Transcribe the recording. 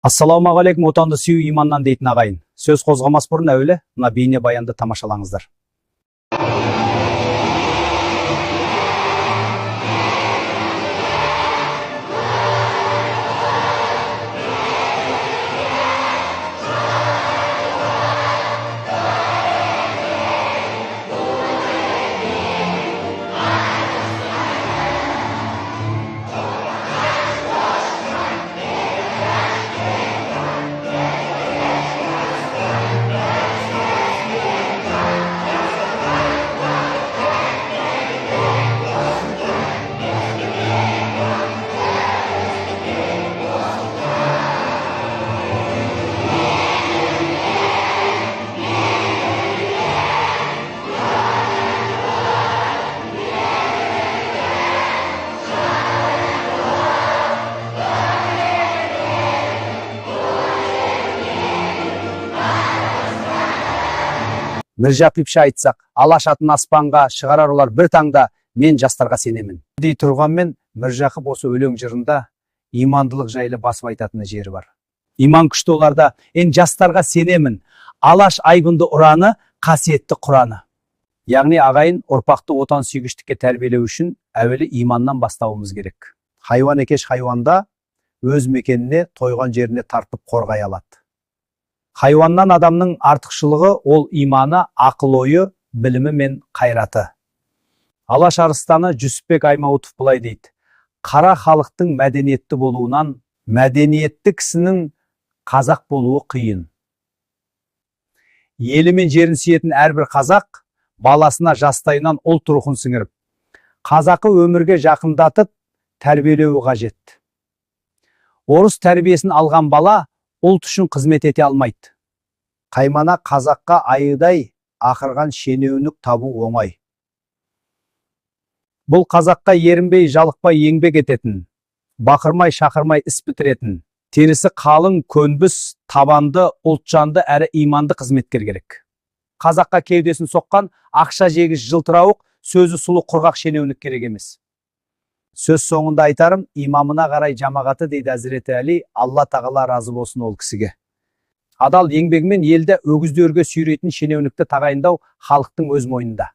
Ассалаумағалейкум, отанды сүю иманнан дейтін ағайын. Сөз қозғамас бұрын әуелі мына бейне баянды тамашалаңыздар. Міржапипше айтсақ, алаш атын аспанға шығарар олар бір таңда, мен жастарға сенемін. Дей тұрғанмен, Міржақып осы өлең жырында имандылық жайлы басып айтатыны жері бар. Иман күшті оларда, жастарға сенемін, алаш айбынды ұраны, қасиетті құраны. Яғни ағайын ұрпақты отан сүйгіштікке тәрбиелеу үшін әуелі иманнан бастауымыз керек. Хайуан екеш хайуанда өз мекеніне, тойған жеріне тартып қорғай алады. Хайуаннан адамның артықшылығы ол иманы, ақыл ойы, білімі мен қайраты. Алаш арыстаны Жүсіпбек Аймауытов былай дейді: қара халықтың мәдениетті болуынан мәдениетті кісінің қазақ болуы қиын. Елі мен жерін сүйетін әрбір қазақ баласына жастайынан ұлт рухын сіңіріп, қазақы өмірге жақындатып тәрбиелеуі қажет. Орыс тәрбиесін алған бала ұлт үшін қызмет ете алмайды. Қаймана қазаққа айыдай ақырған шенеунік табу оңай. Бұл қазаққа ерінбей, жалықпай еңбек ететін, бақырмай, шақырмай іс бітіретін, терісі қалың, көнбіс, табанды, ұлтжанды әрі иманды қызметкер керек. Қазаққа кеудесін соққан, ақша жегіш жылтырауық, сөзі сұлу құрғақ шенеунік керек емес. Сөз соңында айтарым, имамына қарай жамағаты дейді Әзіреті Әли, Алла тағала разы болсын ол кісіге. Адал еңбегімен елді өгіздерге сүйрейтін шенеунікті тағайындау халықтың өз мойнында.